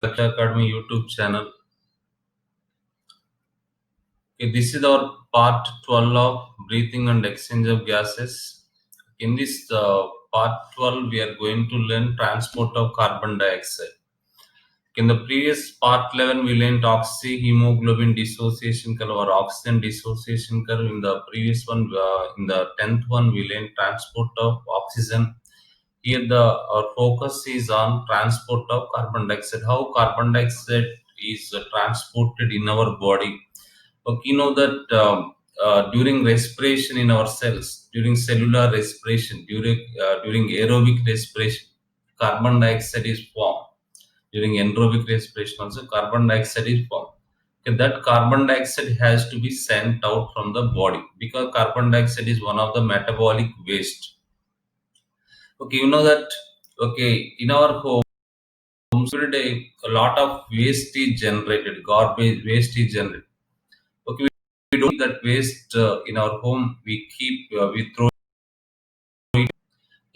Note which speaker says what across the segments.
Speaker 1: Lecture Academy YouTube channel. Okay, this is our part 12 of breathing and exchange of gases. In this part 12, we are going to learn transport of carbon dioxide. In the previous part 11, we learned oxyhemoglobin dissociation curve or oxygen dissociation curve. In the previous one, in the 10th one, we learned transport of oxygen. Here, our focus is on transport of carbon dioxide. How carbon dioxide is transported in our body. Okay, you know that during respiration in our cells, during cellular respiration, during aerobic respiration, carbon dioxide is formed. During anaerobic respiration, also carbon dioxide is formed. Okay, that carbon dioxide has to be sent out from the body because carbon dioxide is one of the metabolic waste. Okay, you know that. Okay, in our homes every day, a lot of waste is generated. Garbage waste is generated. Okay, we don't keep that waste in our home. We throw it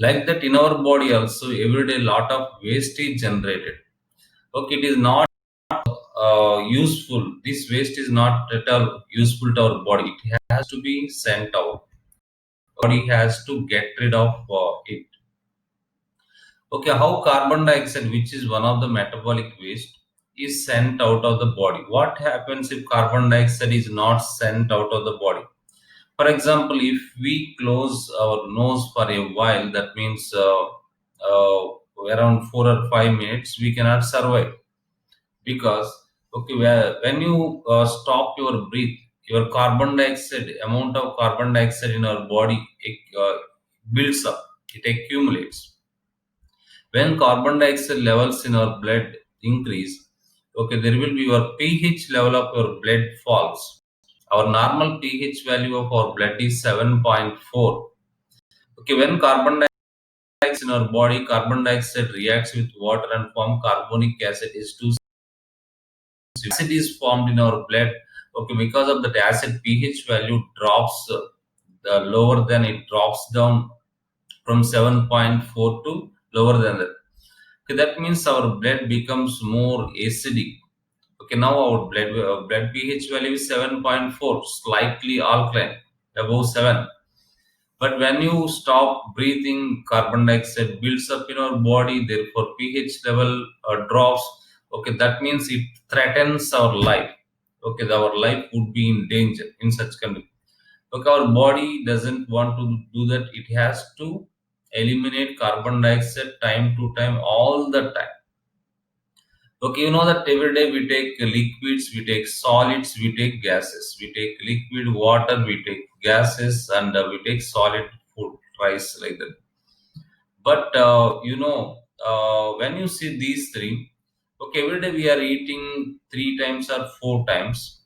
Speaker 1: like that in our body also. Every day, lot of waste is generated. Okay, it is not useful. This waste is not at all useful to our body. It has to be sent out. Body has to get rid of it. Okay, how carbon dioxide, which is one of the metabolic waste, is sent out of the body? What happens if carbon dioxide is not sent out of the body? For example, if we close our nose for a while, that means around 4 or 5 minutes, we cannot survive because okay, when you stop your breath, your carbon dioxide amount of carbon dioxide in our body builds up, it accumulates. When carbon dioxide levels in our blood increase, okay, there will be your pH level of your blood falls. Our normal pH value of our blood is 7.4. Okay, when carbon dioxide in our body, carbon dioxide reacts with water and form carbonic acid is 2. Acid is formed in our blood. Okay, because of that acid pH value drops, the lower than it drops down from 7.4 to lower than that. Okay, that means our blood becomes more acidic. Okay, now our blood pH value is 7.4, slightly alkaline, above 7. But when you stop breathing, carbon dioxide builds up in our body, therefore pH level drops. Okay, that means it threatens our life. Okay, our life would be in danger in such condition. Okay, our body doesn't want to do that. It has to eliminate carbon dioxide time to time, all the time. Okay, you know that every day we take liquids, we take solids, we take gases. We take liquid water, we take gases, and we take solid food, rice, like that. But when you see these three, okay, every day we are eating 3 times or 4 times.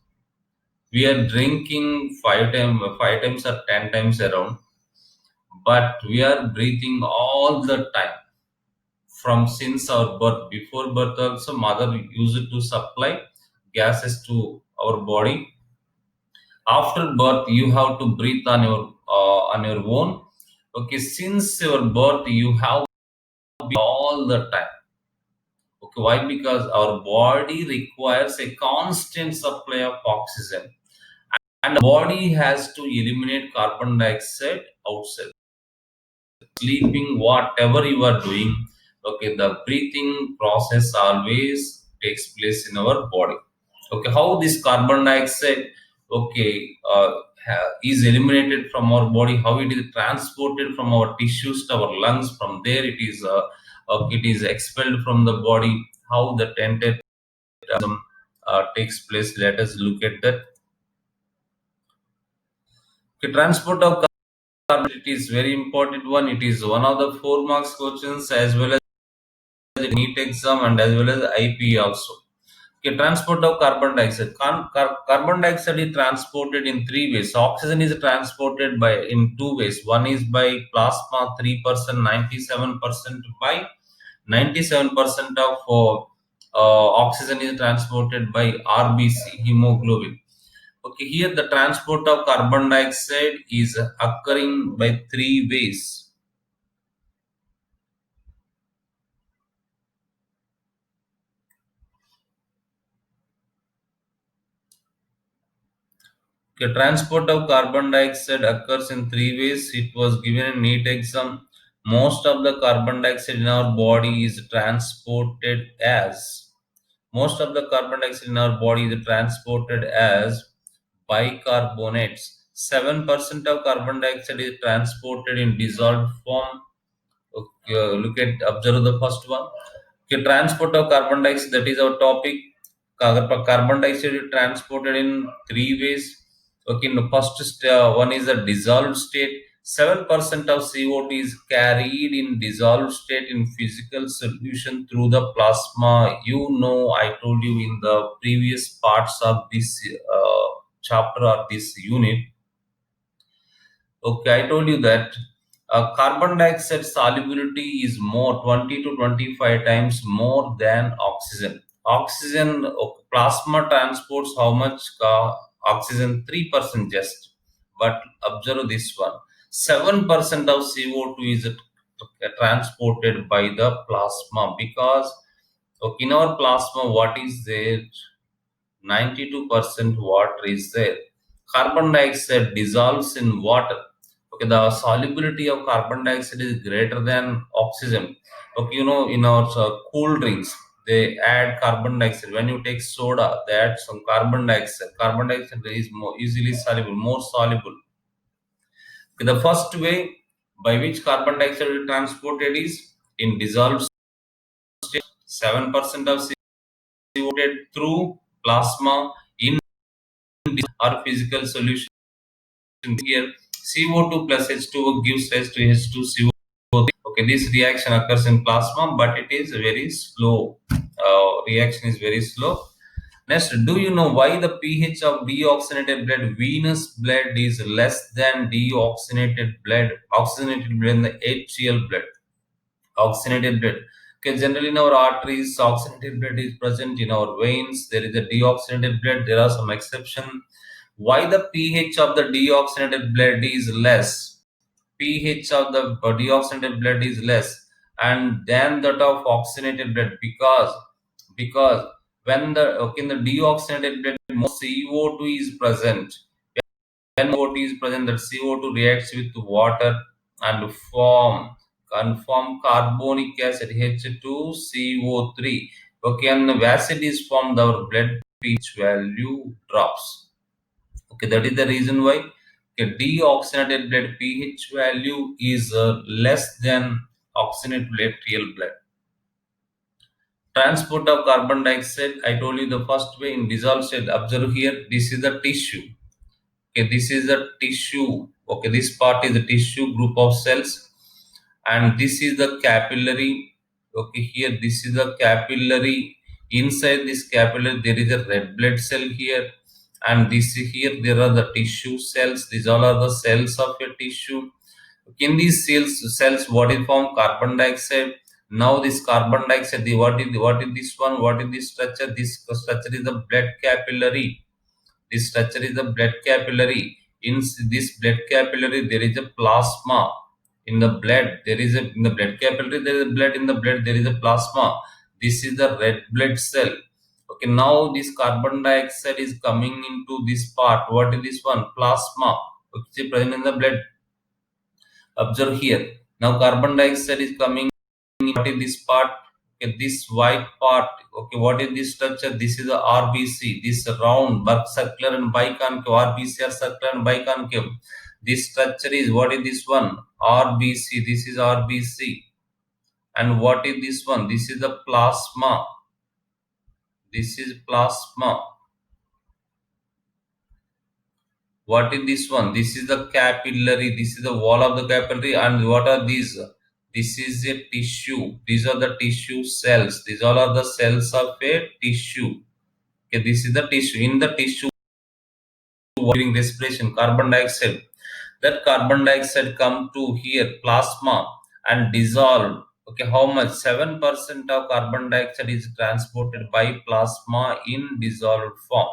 Speaker 1: We are drinking five times or 10 times around, but we are breathing all the time from since our birth. Before birth also mother used to supply gases to our body. After birth you have to breathe on your own. Okay, since your birth you have all the time. Okay, why? Because our body requires a constant supply of oxygen, and the body has to eliminate carbon dioxide outside. Sleeping, whatever you are doing, okay, the breathing process always takes place in our body. Okay, how this carbon dioxide, okay, is eliminated from our body, how it is transported from our tissues to our lungs, from there it is expelled from the body. How the tented takes place, let us look at that. Okay, transport of carbon, it is very important one. It is one of the 4 marks questions as well as the NEET exam and as well as IP also. Okay, transport of carbon dioxide. Carbon dioxide is transported in 3 ways. Oxygen is transported by in 2 ways. One is by plasma, 3%, 97% by 97% of oxygen is transported by RBC, hemoglobin. Okay, here the transport of carbon dioxide is occurring by 3 ways. Okay, transport of carbon dioxide occurs in three ways. It was given in NEET exam. Most of the carbon dioxide in our body is transported as most of the carbon dioxide in our body is transported as bicarbonates. 7% of carbon dioxide is transported in dissolved form. Okay, observe the first one. Okay, transport of carbon dioxide, that is our topic. Carbon dioxide is transported in three ways. Okay, in the first one is a dissolved state. 7% of CO2 is carried in dissolved state in physical solution through the plasma. You know, I told you in the previous parts of this chapter or this unit. Okay, I told you that carbon dioxide solubility is more 20 to 25 times more than oxygen. Oxygen plasma transports how much oxygen? 3% just. But observe this one: 7% of CO2 is transported by the plasma because in our plasma, what is there? 92% water is there. Carbon dioxide dissolves in water. Okay, the solubility of carbon dioxide is greater than oxygen. Okay, in our cool drinks, they add carbon dioxide. When you take soda, they add some carbon dioxide. Carbon dioxide is more easily soluble, more soluble. Okay, the first way by which carbon dioxide is transported is in dissolved state. 7% of CO2 through plasma in or physical solution. Here, CO2 plus H2O gives rise to H2CO3. Okay, this reaction occurs in plasma, but it is very slow. Reaction is very slow. Next, do you know why the pH of deoxygenated blood, venous blood, is less than deoxygenated blood, oxygenated blood in the HCl blood? Oxygenated blood. Okay, generally in our arteries, oxygenated blood is present in our veins. There is a deoxygenated blood. There are some exceptions. Why the pH of the deoxygenated blood is less? pH of the deoxygenated blood is less and than that of oxygenated blood because when the in the deoxygenated blood more CO2 is present. When CO2 is present, that CO2 reacts with water and form carbonic acid H2CO3. Okay, and the acid is formed, our blood pH value drops. Okay, that is the reason why deoxygenated blood pH value is less than oxygenated blood real blood. Transport of carbon dioxide, I told you the first way in dissolved state. Observe here, this is the tissue. Okay, this is the tissue. Okay, this part is the tissue group of cells, and this is the capillary. Okay, here this is the capillary. Inside this capillary, there is a red blood cell here, and this here there are the tissue cells. These all are the cells of a tissue. In these cells, what is formed? Carbon dioxide. Now this carbon dioxide, what is this one? What is this structure? This structure is the blood capillary. This structure is the blood capillary. In this blood capillary, there is a plasma. In the blood, there is a in the blood capillary, there is a blood. In the blood, there is a plasma. This is the red blood cell. Okay, now this carbon dioxide is coming into this part. What is this one? Plasma. Okay, present in the blood. Observe here. Now carbon dioxide is coming. What is this part? Okay, this white part. Okay, what is this structure? This is the RBC. This round, circular and biconcave. RBC are circular and biconcave. This structure is, what is this one? RBC. This is RBC. And what is this one? This is the plasma. This is plasma. What is this one? This is the capillary. This is the wall of the capillary. And what are these? This is a tissue. These are the tissue cells. These all are the cells of a tissue. Okay, this is the tissue. In the tissue, during respiration, carbon dioxide. That carbon dioxide come to here, plasma, and dissolve. Okay, how much? 7% of carbon dioxide is transported by plasma in dissolved form.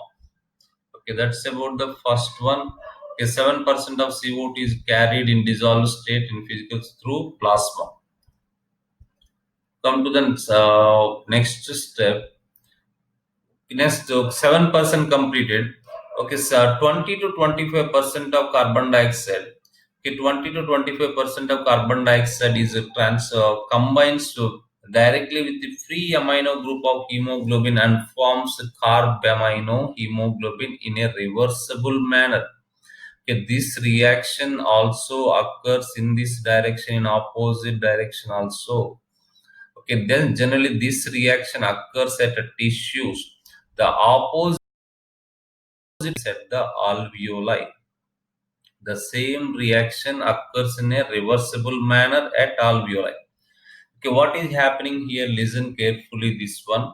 Speaker 1: Okay, that's about the first one. Okay, 7% of CO2 is carried in dissolved state in physicals through plasma. Come to the next step. Next, 7% completed. Okay, so 20 to 25% of carbon dioxide. Okay, 20 to 25% of carbon dioxide is combines directly with the free amino group of hemoglobin and forms carbamino hemoglobin in a reversible manner. Okay, this reaction also occurs in this direction, in opposite direction also. Okay, then generally this reaction occurs at a tissues. The opposite is at the alveoli. The same reaction occurs in a reversible manner at alveoli. Okay, what is happening here? Listen carefully this one.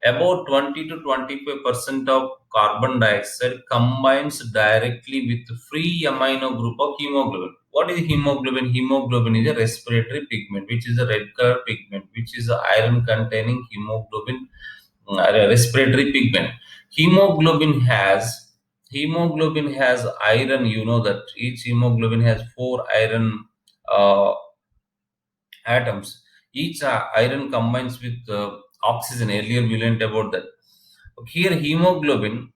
Speaker 1: About 20 to 25% of carbon dioxide combines directly with free amino group of hemoglobin. What is hemoglobin? Hemoglobin is a respiratory pigment, which is a red color pigment, which is a iron containing hemoglobin, respiratory pigment. Hemoglobin has hemoglobin has iron. You know that each hemoglobin has four iron uh, atoms. Each iron combines with oxygen. Earlier we learned about that. Here hemoglobin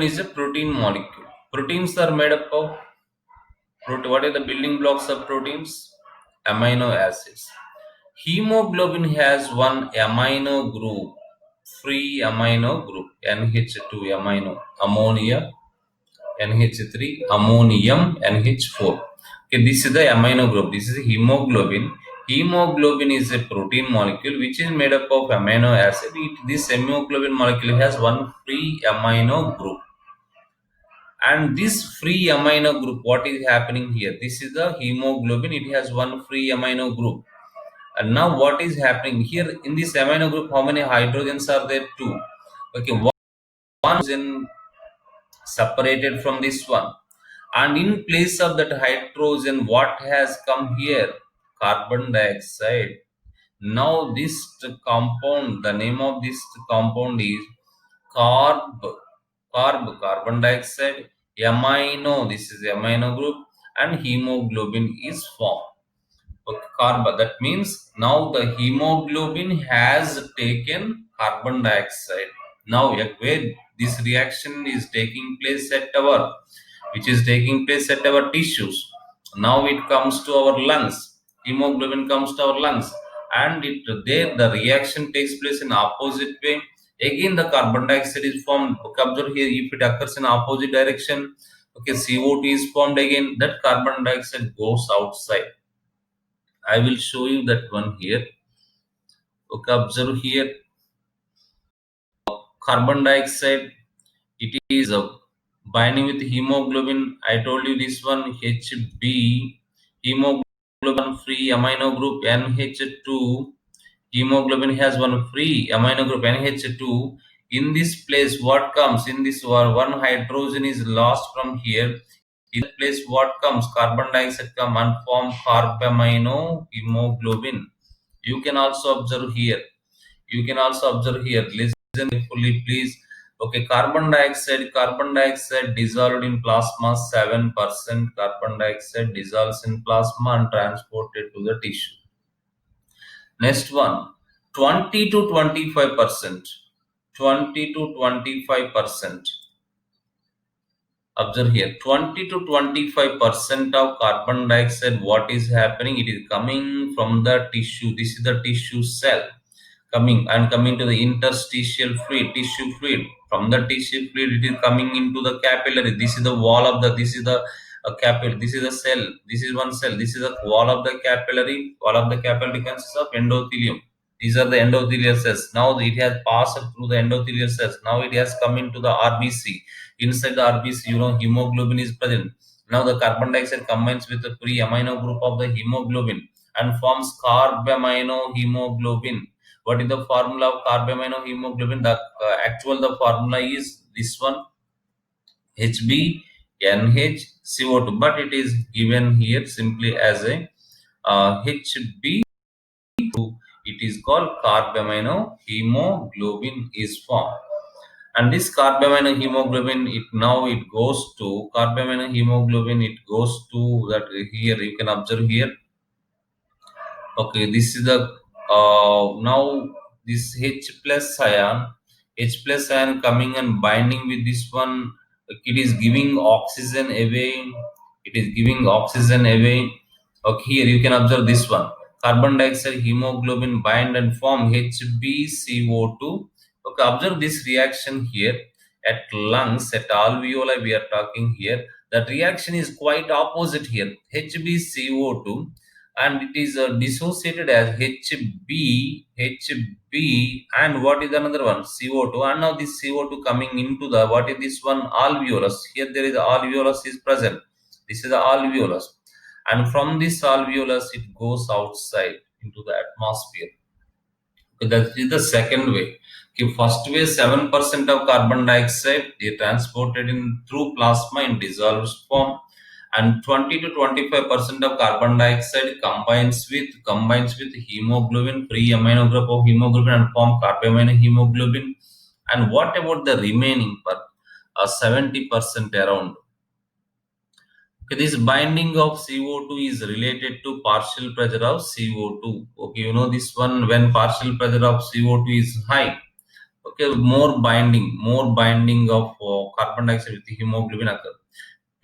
Speaker 1: is a protein molecule. Proteins are made up of what are the building blocks of proteins? Amino acids. Hemoglobin has one amino group, free amino group, NH2 amino, ammonia, NH3, ammonium, NH4. Okay, this is the amino group. This is hemoglobin. Hemoglobin is a protein molecule which is made up of amino acid. This hemoglobin molecule has one free amino group. And this free amino group, what is happening here? This is the hemoglobin. It has one free amino group. And now what is happening here in this amino group? How many hydrogens are there? Two. Okay, one hydrogen separated from this one, and in place of that hydrogen, what has come here? Carbon dioxide. Now this compound, the name of this compound is carb, carbon dioxide, amino, this is amino group, and hemoglobin is formed. Okay, carbon, that means now the hemoglobin has taken carbon dioxide. Now where this reaction is taking place at our, which is taking place at our tissues. Now it comes to our lungs. Hemoglobin comes to our lungs, and it there the reaction takes place in opposite way. Again, the carbon dioxide is formed. Okay, observe here, if it occurs in opposite direction, okay, CO2 is formed again. That carbon dioxide goes outside. I will show you that one here. Okay, observe here. Carbon dioxide, it is binding with hemoglobin. I told you this one HB, hemoglobin free amino group NH2. Hemoglobin has one free amino group NH2. In this place, what comes? In this one hydrogen is lost from here. In that place, what comes? Carbon dioxide come and form carbamino hemoglobin. You can also observe here. Listen carefully, please. Okay, carbon dioxide dissolved in plasma, 7% carbon dioxide dissolves in plasma and transported to the tissue. Next one, 20 to 25%. 20 to 25%. Observe here, 20 to 25% of carbon dioxide, what is happening? It is coming from the tissue. This is the tissue cell coming to the interstitial fluid, tissue fluid. From the tissue fluid, it is coming into the capillary. This is the wall of the, this is the capillary. This is a cell. This is one cell. This is the wall of the capillary. Wall of the capillary consists of endothelium. These are the endothelial cells. Now it has passed through the endothelial cells. Now it has come into the RBC. Inside the RBC, hemoglobin is present. Now the carbon dioxide combines with the free amino group of the hemoglobin and forms carbamino hemoglobin. What is the formula of carbamino hemoglobin? The formula is this one, HbNHCO2, but it is given here simply as a HB. It is called carbamino hemoglobin is formed. And this carbaminohemoglobin, it goes to carbaminohemoglobin, it goes to that. Here you can observe here. Okay, this is the now this H plus ion coming and binding with this one. It is giving oxygen away. It is giving oxygen away. Okay, here you can observe this one. Carbon dioxide, hemoglobin bind and form HbCO2. Okay, observe this reaction here at lungs, at alveoli. We are talking here. That reaction is quite opposite here. HbCO2, and it is dissociated as Hb, and what is another one? CO2. And now this CO2 coming into the, what is this one? Alveolus. Here there is alveolus is present. This is the alveolus, and from this alveolus it goes outside into the atmosphere. Okay, that is the second way. Okay, first way, 7% of carbon dioxide they transported in through plasma in dissolved form, and 20 to 25% of carbon dioxide combines with hemoglobin, free amino group of hemoglobin, and form carbaminohemoglobin. And what about the remaining part? 70% around. Okay, this binding of CO2 is related to partial pressure of CO2. Okay, you know this one, when partial pressure of CO2 is high. Okay, more binding of carbon dioxide with hemoglobin occur.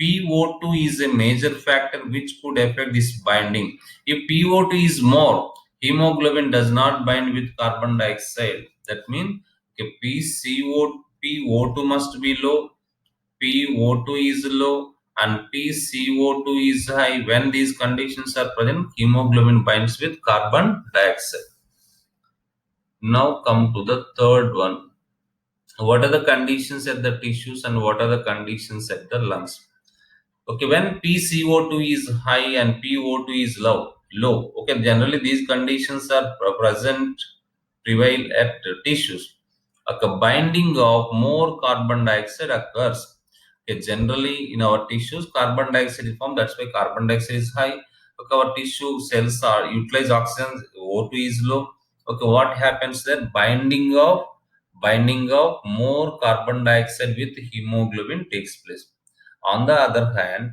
Speaker 1: PO2 is a major factor which could affect this binding. If PO2 is more, hemoglobin does not bind with carbon dioxide. That means okay, PO2 must be low, PO2 is low, and PCO2 is high. When these conditions are present, hemoglobin binds with carbon dioxide. Now come to the third one. What are the conditions at the tissues and what are the conditions at the lungs? Okay, when PCO2 is high and PO2 is low. Okay, generally these conditions are prevail at tissues. A binding of more carbon dioxide occurs. Okay, generally in our tissues, carbon dioxide is formed. That's why carbon dioxide is high. Okay, our tissue cells are utilize oxygen. O2 is low. Okay, what happens there? Binding of more carbon dioxide with hemoglobin takes place. On the other hand,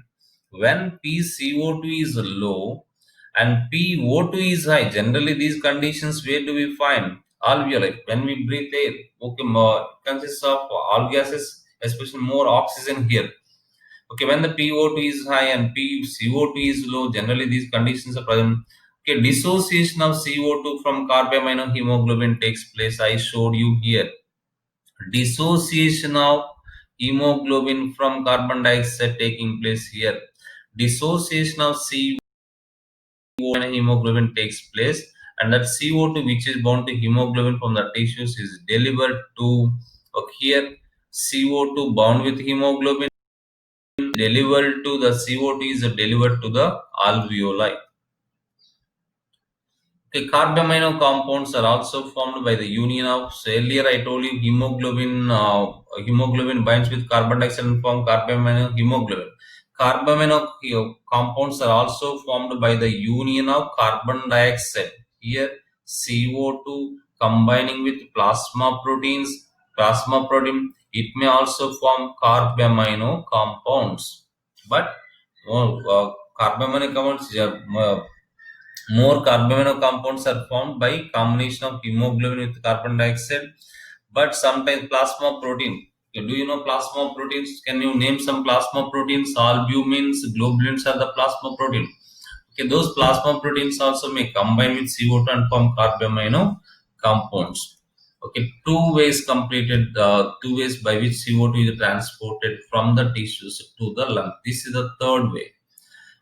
Speaker 1: when PCO2 is low and PO2 is high, generally these conditions where do we find? Alveoli. When we breathe air, okay, consists of all gases, especially more oxygen here. Okay, when the PO2 is high and PCO2 is low, generally these conditions are present. Okay, dissociation of CO2 from carbaminohemoglobin takes place. I showed you here. Dissociation of hemoglobin from carbon dioxide taking place here. Dissociation of CO2 and hemoglobin takes place, and that CO2 which is bound to hemoglobin from the tissues is delivered to, okay, here CO2 bound with hemoglobin delivered to the CO2 is delivered to the alveoli. Okay, carbamino compounds are also formed by the union of. So earlier I told you hemoglobin binds with carbon dioxide and form carbaminohemoglobin. Carbamino compounds are also formed by the union of carbon dioxide. Here CO2 combining with plasma proteins, plasma protein. It may also form carbamino compounds, but carbamino compounds more carbamino compounds are formed by combination of hemoglobin with carbon dioxide, but sometimes plasma protein. Okay, do you know plasma proteins? Can you name some plasma proteins? Albumins, globulins are the plasma protein. Okay, those plasma proteins also may combine with CO2 and form carbamino compounds. Okay, two ways by which CO2 is transported from the tissues to the lung. This is the third way.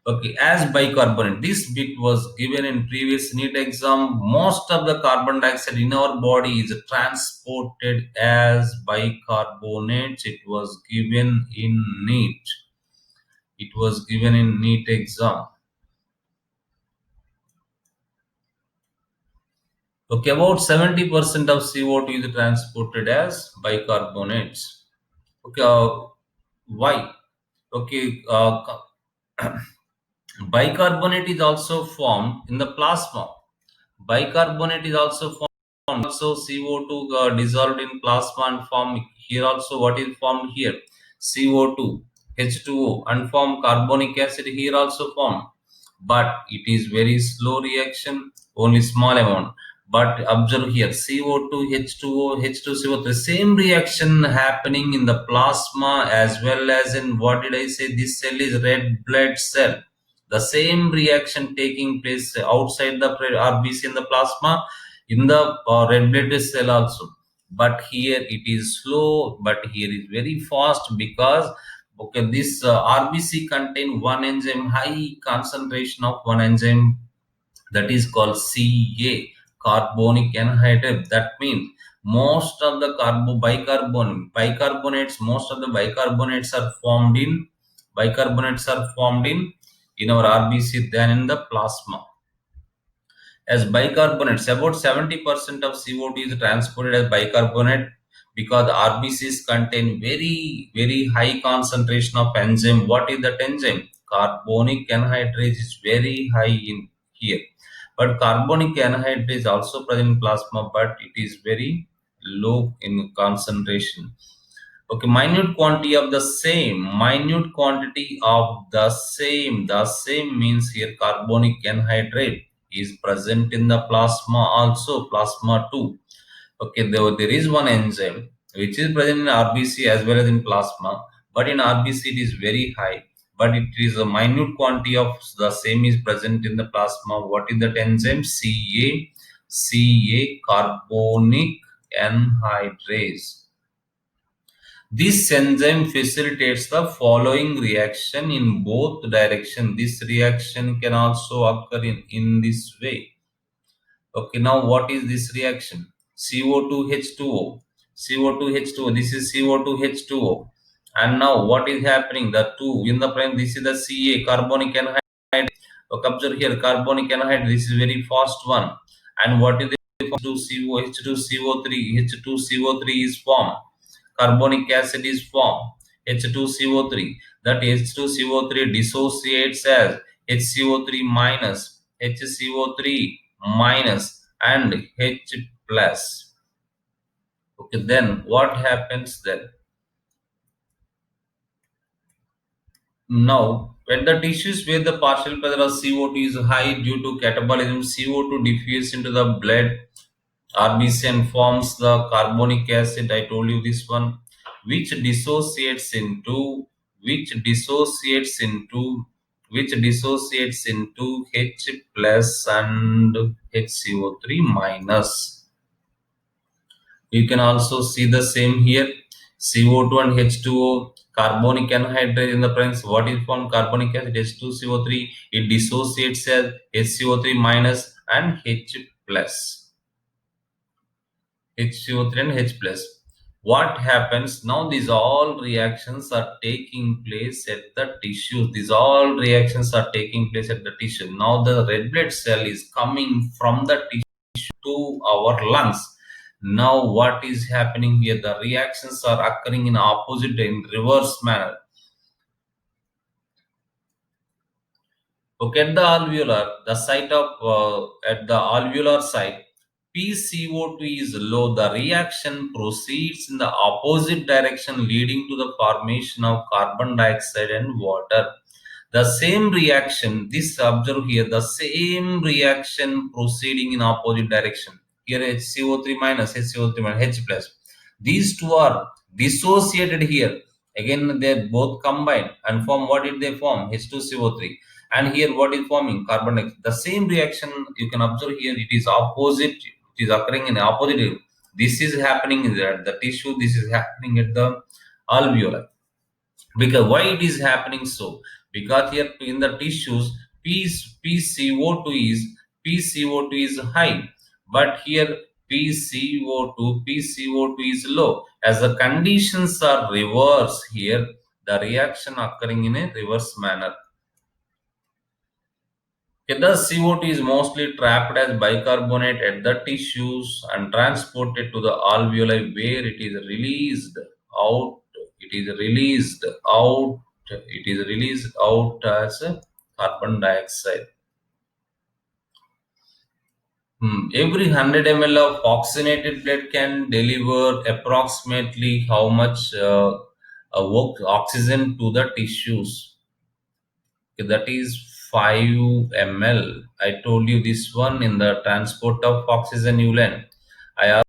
Speaker 1: Okay, as bicarbonate, this bit was given in previous NEET exam. Most of the carbon dioxide in our body is transported as bicarbonate. It was given in NEET. It was given in NEET exam. Okay, about 70% of CO2 is transported as bicarbonates. Okay, why? Okay, bicarbonate is also formed in the plasma. Bicarbonate is also formed, also CO2 dissolved in plasma and form Here also what is formed here? CO2, H2O, unformed carbonic acid here also formed. But it is very slow reaction, only small amount. But observe here, CO2, H2O, H2CO, the same reaction happening in the plasma as well as in, what did I say? This cell is red blood cell. The same reaction taking place outside the RBC in the plasma, in the red blood cell also. But here it is slow, but here is very fast, because okay, this RBC contain one enzyme, high concentration of one enzyme, that is called CA, carbonic anhydrate. That means most of the bicarbonates, most of the bicarbonates are formed in our RBC than in the plasma. As bicarbonates, about 70% of CO2 is transported as bicarbonate, because RBCs contain very, very high concentration of enzyme. What is that enzyme? Carbonic anhydrase is very high in here. But carbonic anhydrase is also present in plasma, but it is very low in concentration. Okay, minute quantity of the same means here carbonic anhydrate is present in the plasma also, plasma too. Okay, there is one enzyme which is present in RBC as well as in plasma, but in RBC it is very high, but it is a minute quantity of the same is present in the plasma. What is that enzyme? CA, carbonic anhydrase. This enzyme facilitates the following reaction in both directions. This reaction can also occur in this way. Okay, now what is this reaction? CO2H2O. CO2H2O. This is CO2H2O. And now what is happening? The two in the prime, this is the CA, carbonic anhydrase. Okay, observe here, carbonic anhydrase. This is very fast one. And what is the H2CO, H2CO3? H2CO3 is formed. Carbonic acid is formed, H2CO3. That H2CO3 dissociates as HCO3 minus, HCO3 minus, and H plus. Okay, then what happens then? Now, when the tissues where the partial pressure of CO2 is high due to catabolism, CO2 diffuses into the blood, RBC, and forms the carbonic acid. I told you this one, which dissociates into which dissociates into which dissociates into H plus and HCO3 minus. You can also see the same here, CO2 and H2O, carbonic anhydrase in the presence. What is formed? Carbonic acid, H2CO3. It dissociates as HCO3 minus and H plus. HCO3 and H plus. What happens now? These all reactions are taking place at the tissues. These all reactions are taking place at the tissue. Now the red blood cell is coming from the tissue to our lungs. Now what is happening here? The reactions are occurring in opposite, in reverse manner. Okay, at the alveolar site, PCO2 is low. The reaction proceeds in the opposite direction, leading to the formation of carbon dioxide and water. The same reaction, this observe here, the same reaction proceeding in opposite direction. Here HCO3 minus, HCO3 minus, H plus. These two are dissociated here. Again, they both combine and form, what did they form? H2CO3. And here what is forming? Carbon dioxide. The same reaction you can observe here, it is opposite, it is occurring in opposite. This is happening in the tissue, this is happening at the alveoli. Because why it is happening so? Because here in the tissues, PCO2 is high, but here PCO2 is low. As the conditions are reverse here, the reaction occurring in a reverse manner. Okay, thus CO2 is mostly trapped as bicarbonate at the tissues and transported to the alveoli, where it is released out. It is released out. It is released out as carbon dioxide. Every 100 ml of oxygenated blood can deliver approximately how much oxygen to the tissues? Okay, that is 5 ml. I told you this one in the transport of oxygen you learn. I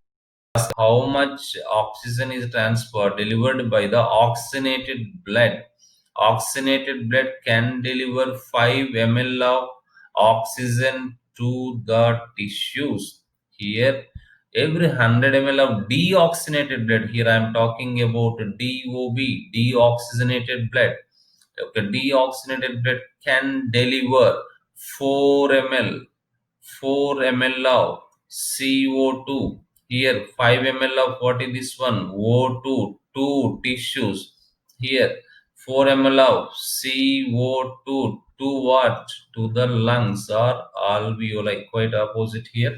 Speaker 1: asked how much oxygen is transferred delivered by the oxygenated blood. Oxygenated blood can deliver 5 ml of oxygen to the tissues. Here, every 100 ml of deoxygenated blood, here I am talking about DOB, deoxygenated blood. Okay, deoxygenated blood can deliver 4 ml 4 ml of CO2. Here 5 ml of what is this one? O2 to tissues. Here 4 ml of CO2 to what? To the lungs or alveoli. Quite opposite here.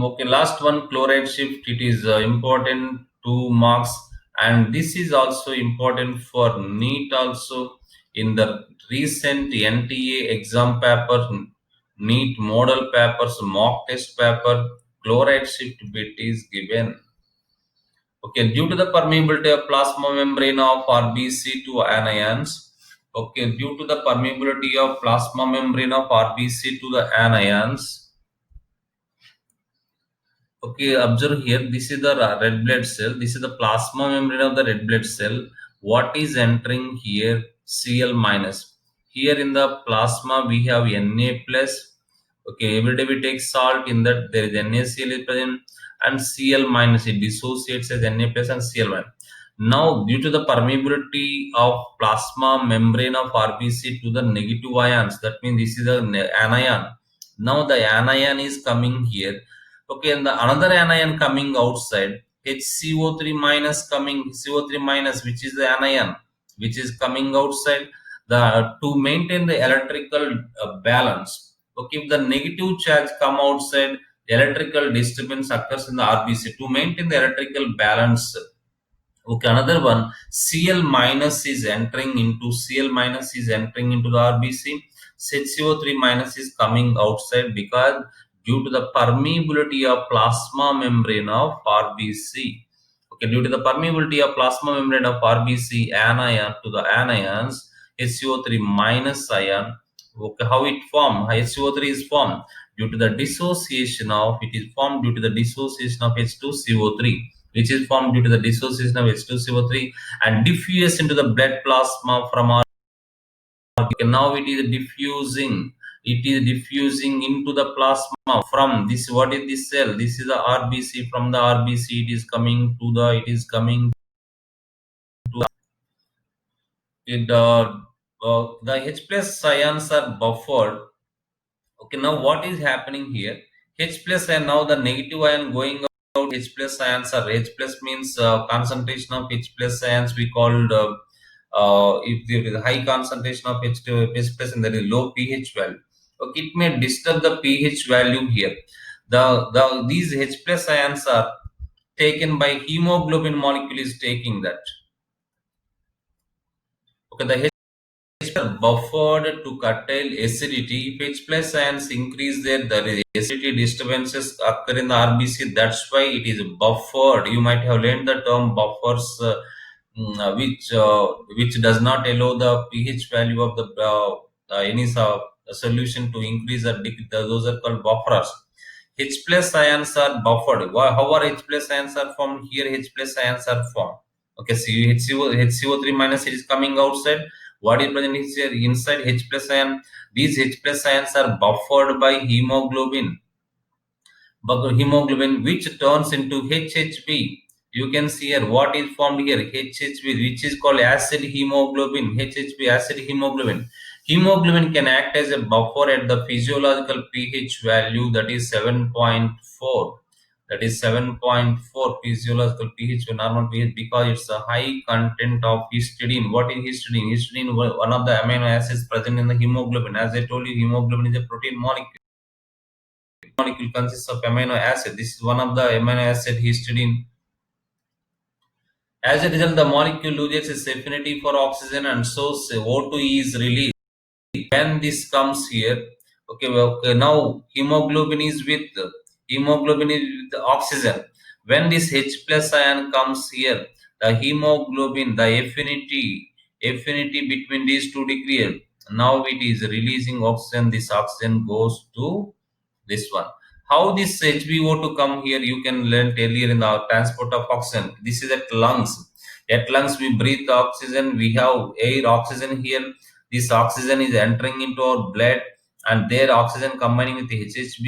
Speaker 1: Okay, last one, chloride shift. It is important 2 marks, and this is also important for NEET also. In the recent NTA exam paper, NEET model papers, mock test paper, chloride shift bit is given. Okay, due to the permeability of plasma membrane of RBC to anions. Okay, due to the permeability of plasma membrane of RBC to the anions. Okay, observe here. This is the red blood cell. This is the plasma membrane of the red blood cell. What is entering here? Cl minus. Here in the plasma we have Na plus. Okay, every day we take salt. In that there is NaCl is present and Cl minus. It dissociates as Na plus and Cl minus. Now, due to the permeability of plasma membrane of RBC to the negative ions, that means this is an anion. Now the anion is coming here. Okay, and the another anion coming outside, HCO3 minus coming, CO3 minus, which is the anion, which is coming outside. The to maintain the electrical balance. Okay, if the negative charge come outside, the electrical disturbance occurs in the RBC to maintain the electrical balance. Okay, another one, Cl minus is entering into the RBC. HCO3 minus is coming outside because due to the permeability of plasma membrane of RBC. Okay, due to the permeability of plasma membrane of RBC anion to the anions, HCO3 minus ion. Okay, how it formed? HCO3 is formed due to the dissociation of, it is formed due to the dissociation of H2CO3, which is formed due to the dissociation of H2CO3 and diffuse into the blood plasma from our. Now it is diffusing into the plasma from this. What is this cell? This is the RBC. From the RBC it is coming to the, it is coming to it, the H plus ions are buffered. Okay, now what is happening here? H plus and now the negative ion going out. H plus ions are, H plus means concentration of H plus ions we called, if there is a high concentration of H plus and there is low pH value. Okay, it may disturb the pH value here. These H plus ions are taken by hemoglobin molecule is taking that. Okay, the H are buffered to curtail acidity. If H plus ions increase there, the acidity disturbances occur in the RBC. That's why it is buffered. You might have learned the term buffers, which does not allow the pH value of the any solution to increase or decrease. Those are called buffers. H plus ions are buffered. How are H plus ions are formed? Here H plus ions are formed. Okay, so HCO3 minus is coming outside. What is present is here inside H plus ion. These H plus ions are buffered by hemoglobin. But hemoglobin which turns into HHB. You can see here what is formed here, HHB, which is called acid hemoglobin. HHB, acid hemoglobin. Hemoglobin can act as a buffer at the physiological pH value, that is 7.4. That is 7.4 physiological pH, normal pH, because it's a high content of histidine. What is histidine? Histidine, one of the amino acids present in the hemoglobin. As I told you, hemoglobin is a protein molecule. Molecule consists of amino acid. This is one of the amino acid, histidine. As a result, the molecule loses its affinity for oxygen and so O2 is released. When this comes here, Okay, now hemoglobin is with oxygen. When this H plus ion comes here, the hemoglobin, the affinity between these two decrease. Now it is releasing oxygen. This oxygen goes to this one. How this HbO2 come here? You can learn earlier in the transport of oxygen. This is at lungs. At lungs we breathe oxygen. We have air oxygen here. This oxygen is entering into our blood, and there oxygen combining with HHB.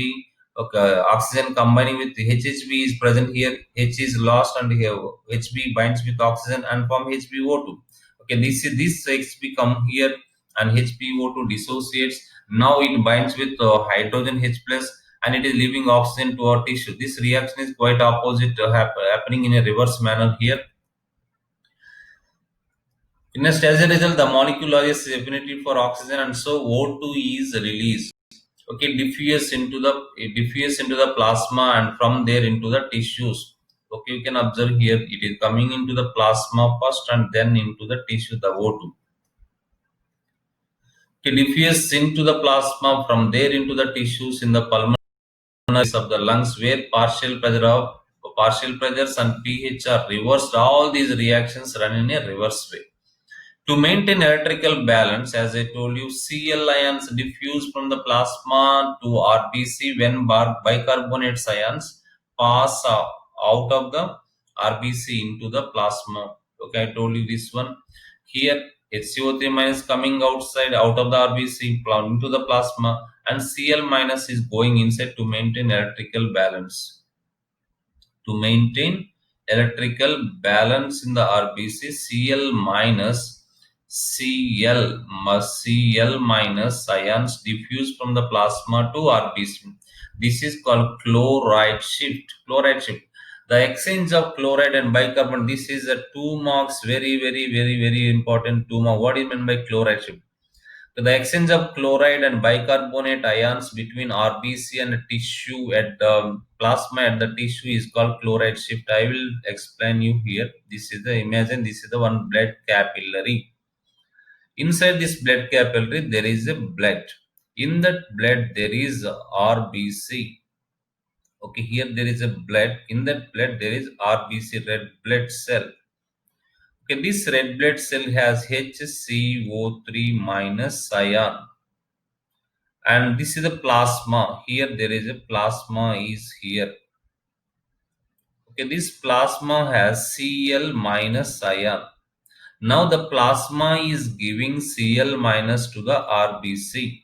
Speaker 1: Okay, oxygen combining with HHB is present here. H is lost, and here HB binds with oxygen and form HbO2. Okay, this HB come here, and HbO2 dissociates. Now it binds with hydrogen H plus, and it is leaving oxygen to our tissue. This reaction is quite opposite happening in a reverse manner here. As a result, the molecule loses affinity for oxygen, and so O2 is released. Okay, diffuse into the plasma, and from there into the tissues. Okay, you can observe here it is coming into the plasma first and then into the tissue, the O2. Okay, diffuse into the plasma, from there into the tissues in the pulmonary of the lungs, where partial pressures and pH are reversed. All these reactions run in a reverse way. To maintain electrical balance, as I told you, Cl ions diffuse from the plasma to RBC when bicarbonate ions pass out of the RBC into the plasma. Okay, I told you this one. Here, HCO3 minus coming out of the RBC into the plasma, and Cl minus is going inside to maintain electrical balance. To maintain electrical balance in the RBC, Cl minus ions diffuse from the plasma to RBC. This is called chloride shift. The exchange of chloride and bicarbonate. This is a 2 marks, very important 2 marks. What is meant by chloride shift? The exchange of chloride and bicarbonate ions between RBC and tissue at the plasma at the tissue is called chloride shift. I will explain you here. This is the imagine. This is the one blood capillary. Inside this blood capillary there is a blood. In that blood there is RBC. Okay, here there is a blood. In that blood there is RBC, red blood cell. Okay, this red blood cell has HCO3 minus ion. And this is the plasma. Here there is a plasma is here. Okay, this plasma has Cl minus ion. Now the plasma is giving Cl minus to the RBC,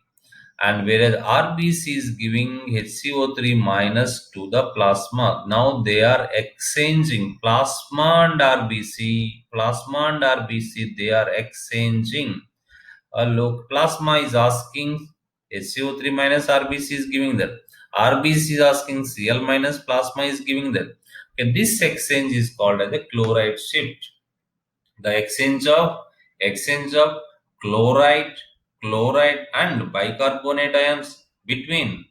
Speaker 1: and whereas RBC is giving HCO3 minus to the plasma. Now they are exchanging plasma and RBC. They are exchanging. Look, plasma is asking HCO3 minus, RBC is giving that. RBC is asking Cl minus, plasma is giving that. Okay, this exchange is called as a chloride shift. The exchange of chloride and bicarbonate ions between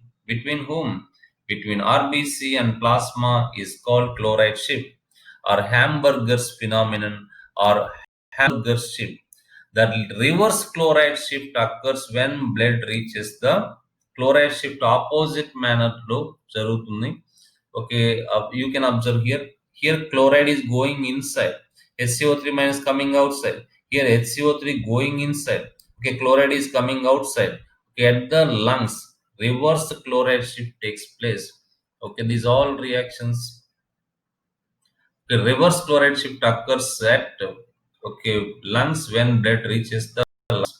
Speaker 1: whom? Between RBC and plasma is called chloride shift, or Hamburger's phenomenon, or Hamburger's shift. The reverse chloride shift occurs when blood reaches the chloride shift opposite manner లో జరుగుతుంది. Okay, you can observe here. Here chloride is going inside. HCO3 minus coming outside. Here HCO3 going inside. Okay, chloride is coming outside. Okay, at the lungs, reverse chloride shift takes place. Okay, these all reactions. The reverse chloride shift occurs at lungs when blood reaches the lungs.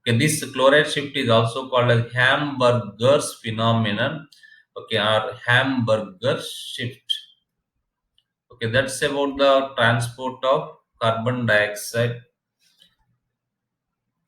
Speaker 1: Okay, this chloride shift is also called as Hamburger's phenomenon. Okay, or Hamburger shift. Okay, that's about the transport of carbon dioxide.